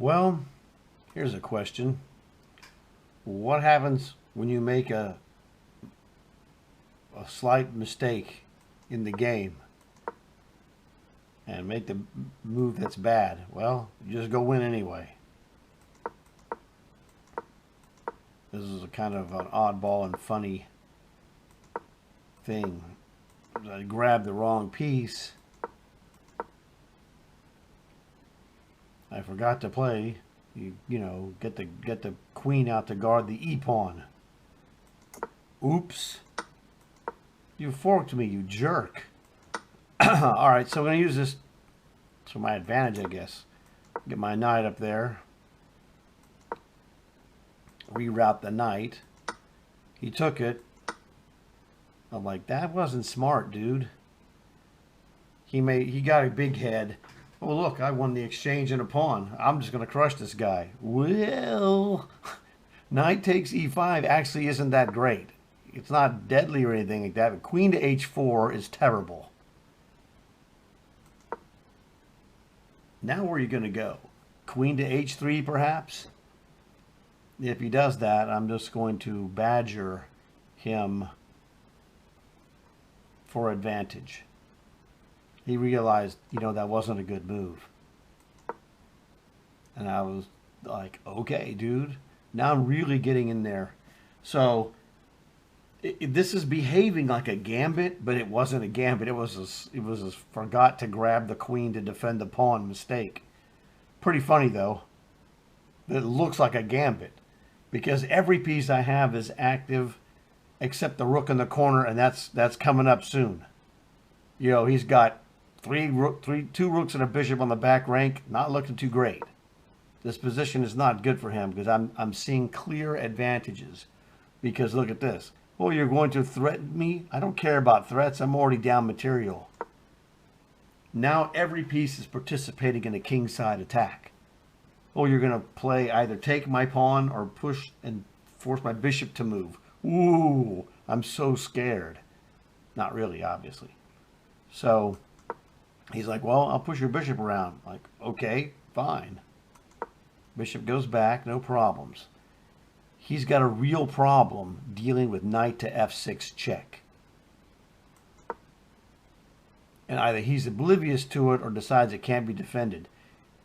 Well, here's a question. What happens when you make a slight mistake in the game and make the move that's bad? Well, you just go win anyway. This is a kind of an oddball and funny thing. I grabbed the wrong piece. I forgot to play. You know, get the queen out to guard the e-pawn. Oops. You forked me, you jerk. Alright, so I'm going to use this to my advantage, I guess. Get my knight up there. Reroute the knight. He took it. I'm like, that wasn't smart, dude. He got a big head. Oh, look, I won the exchange and a pawn. I'm just going to crush this guy. Well, knight takes e5 actually isn't that great. It's not deadly or anything like that, but queen to h4 is terrible. Now where are you going to go? Queen to h3 perhaps? If he does that, I'm just going to badger him for advantage. He realized, that wasn't a good move. And I was like, okay, dude. Now I'm really getting in there. So this is behaving like a gambit, but it wasn't a gambit. It was a forgot to grab the queen to defend the pawn mistake. Pretty funny, though. It looks like a gambit. Because every piece I have is active except the rook in the corner, and that's coming up soon. He's got two rooks and a bishop on the back rank, not looking too great. This position is not good for him because I'm seeing clear advantages. Because look at this. Oh, you're going to threaten me? I don't care about threats. I'm already down material. Now every piece is participating in a kingside attack. Oh, you're going to play either take my pawn or push and force my bishop to move. Ooh, I'm so scared. Not really, obviously. So he's like, well, I'll push your bishop around. Like, okay, fine. Bishop goes back, no problems. He's got a real problem dealing with knight to f6 check. And either he's oblivious to it or decides it can't be defended.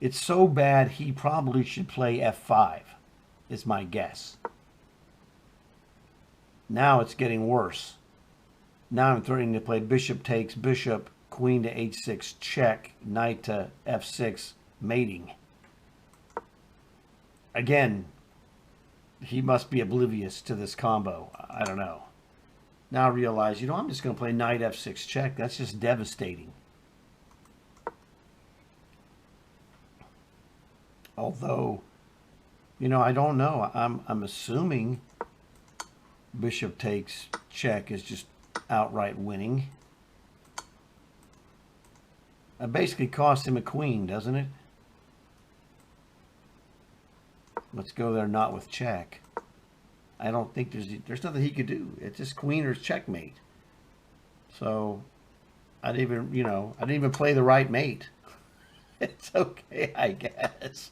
It's so bad he probably should play f5, is my guess. Now it's getting worse. Now I'm threatening to play bishop takes bishop, queen to h6 check, knight to f6 mating. Again, he must be oblivious to this combo. I don't know. Now I realize, I'm just going to play knight f6 check. That's just devastating. Although, I don't know. I'm assuming bishop takes check is just outright winning. It basically costs him a queen, doesn't it? Let's go there not with check. I don't think there's nothing he could do. It's just queen or checkmate. So I didn't even play the right mate. It's okay, I guess.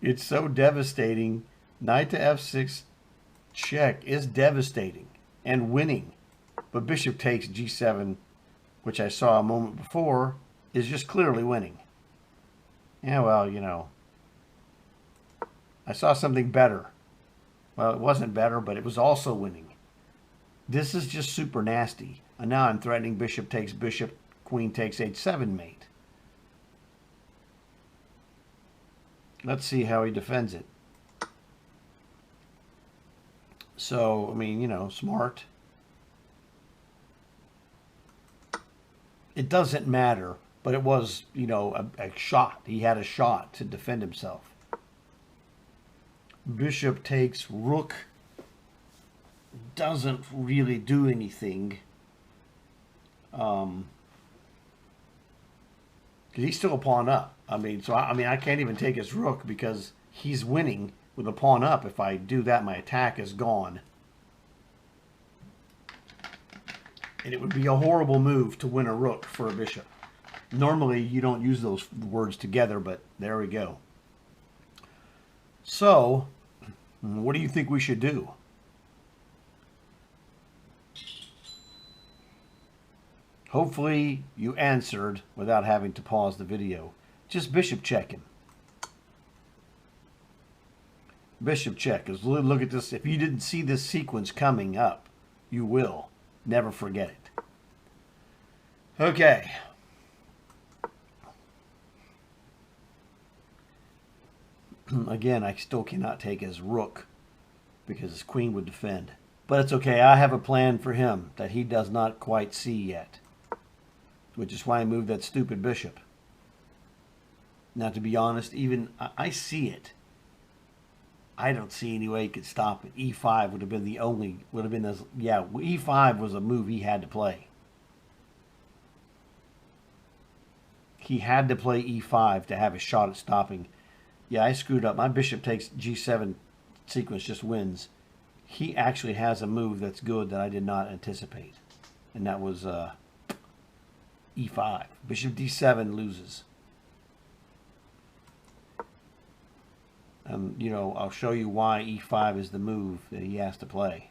It's so devastating. Knight to f6 check is devastating and winning. But bishop takes g7, which I saw a moment before, is just clearly winning. Yeah, well, I saw something better. Well, it wasn't better, but it was also winning. This is just super nasty. And now I'm threatening bishop takes bishop, queen takes h7 mate. Let's see how he defends it. So, I mean, smart. It doesn't matter, but it was, a shot. He had a shot to defend himself. Bishop takes rook. Doesn't really do anything. He's still a pawn up. I can't even take his rook because he's winning with a pawn up. If I do that, my attack is gone. And it would be a horrible move to win a rook for a bishop. Normally, you don't use those words together, but there we go. So, what do you think we should do? Hopefully, you answered without having to pause the video. Just bishop checking. Bishop check. Look at this. If you didn't see this sequence coming up, you will. Never forget it. Okay. Again, I still cannot take his rook because his queen would defend. But it's okay. I have a plan for him that he does not quite see yet, which is why I moved that stupid bishop. Now, to be honest, even I see it. I don't see any way he could stop it. E5 would have been the only, yeah, E5 was a move he had to play. He had to play E5 to have a shot at stopping. Yeah, I screwed up. My bishop takes G7 sequence just wins. He actually has a move that's good that I did not anticipate. And that was E5. Bishop D7 loses. You know, I'll show you why E5 is the move that he has to play.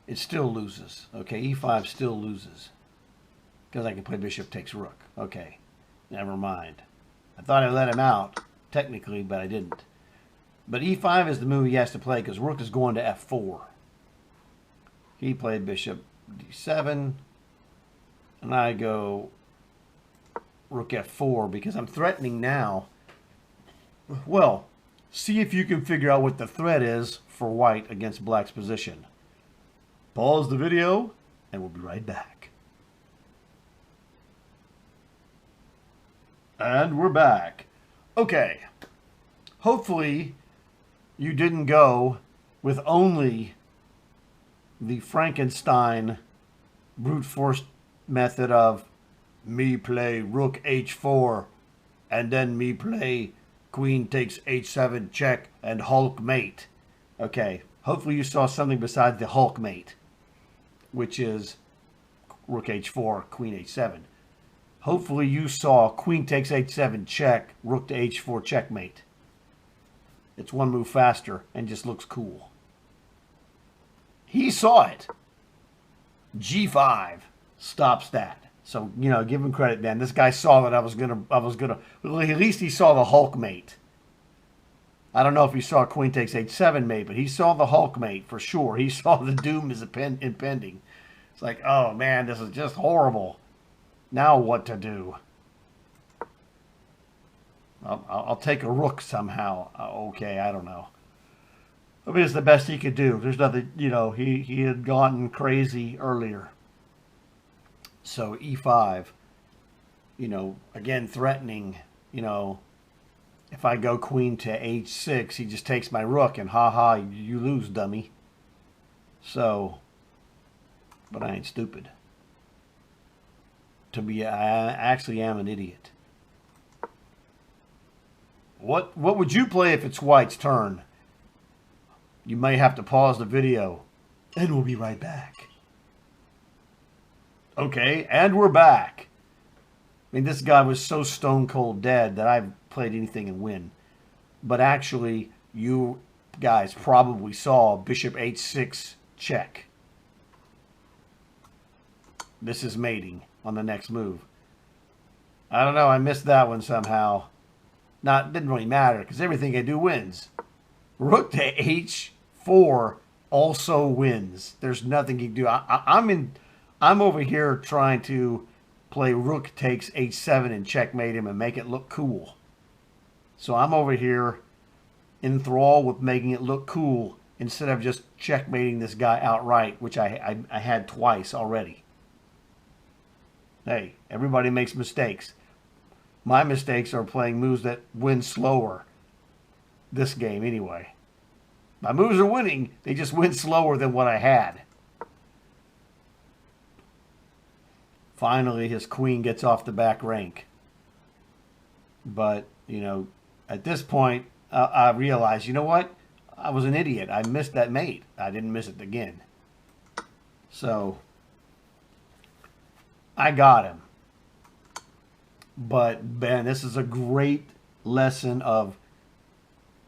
It still loses. Okay, E5 still loses. Because I can play bishop takes rook. Okay, never mind. I thought I let him out, technically, but I didn't. But E5 is the move he has to play because rook is going to F4. He played bishop D7, and I go rook F4 because I'm threatening now. Well, see if you can figure out what the threat is for white against black's position. Pause the video, and we'll be right back. And we're back. Okay, hopefully you didn't go with only the Frankenstein brute force method of me play rook h4 and then me play queen takes h7 check and Hulk mate. Okay, hopefully you saw something besides the Hulk mate, which is rook h4, queen h7. Hopefully you saw queen takes h7 check, rook to h4 checkmate. It's one move faster and just looks cool. He saw it. G5 stops that. So, you know, give him credit, man. This guy saw that I was gonna, well, at least he saw the Hulk mate. I don't know if he saw queen takes h7 mate, but he saw the Hulk mate for sure. He saw the doom is impending. It's like, oh man, this is just horrible. Now what to do? I'll take a rook somehow. Okay, I don't know. I mean, it's the best he could do. There's nothing, you know, he had gone crazy earlier. So E5, you know, again threatening, you know, if I go queen to H6, he just takes my rook and haha, you lose, dummy. So, but I ain't stupid. I actually am an idiot. What would you play if it's white's turn? You may have to pause the video, and we'll be right back. Okay, and we're back. I mean, this guy was so stone cold dead that I've played anything and win. But actually, you guys probably saw bishop h6 check. This is mating on the next move. I don't know, I missed that one somehow. Didn't really matter because everything I do wins. Rook to h4 also wins. There's nothing you can do. I'm over here trying to play rook takes h7 and checkmate him and make it look cool. So I'm over here enthralled with making it look cool instead of just checkmating this guy outright, which I had twice already. Hey, everybody makes mistakes. My mistakes are playing moves that win slower. This game, anyway. My moves are winning. They just win slower than what I had. Finally, his queen gets off the back rank. But, you know, at this point, I realize, you know what? I was an idiot. I missed that mate. I didn't miss it again. So I got him. But Ben, this is a great lesson of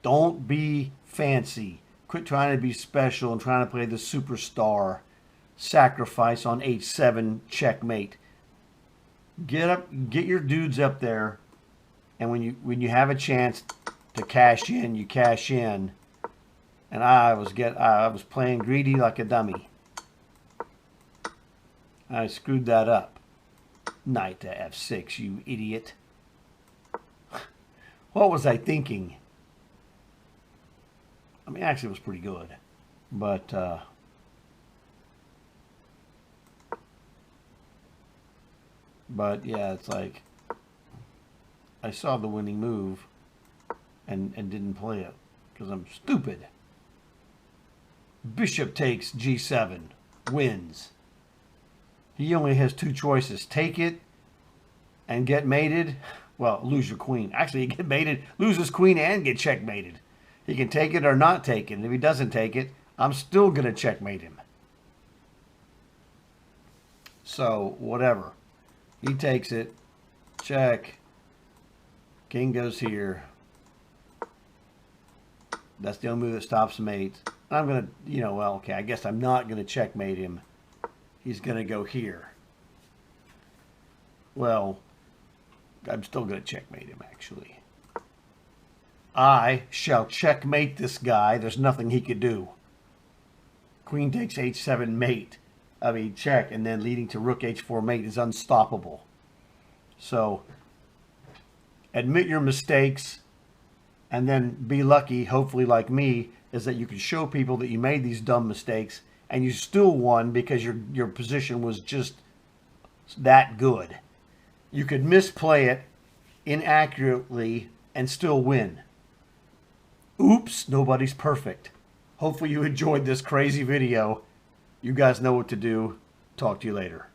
don't be fancy. Quit trying to be special and trying to play the superstar. Sacrifice on h7 checkmate. Get up, get your dudes up there, and when you have a chance to cash in, you cash in. And I was playing greedy like a dummy. I screwed that up. Knight to f6, you idiot. What was I thinking? I mean, actually, it was pretty good, but yeah, it's like I saw the winning move and didn't play it because I'm stupid. Bishop takes g7, wins. He only has two choices: take it and get mated. Well, lose your queen. Actually, get mated, lose his queen, and get checkmated. He can take it or not take it. And if he doesn't take it, I'm still going to checkmate him. So, whatever. He takes it. Check. King goes here. That's the only move that stops mate. I'm going to, well, okay, I guess I'm not going to checkmate him. He's going to go here. Well, I'm still going to checkmate him, actually. I shall checkmate this guy. There's nothing he could do. Queen takes h7 mate. I mean, check, and then leading to rook h4 mate is unstoppable. So, admit your mistakes, and then be lucky, hopefully like me, is that you can show people that you made these dumb mistakes, and you still won because your position was just that good. You could misplay it inaccurately and still win. Oops, nobody's perfect. Hopefully you enjoyed this crazy video. You guys know what to do. Talk to you later.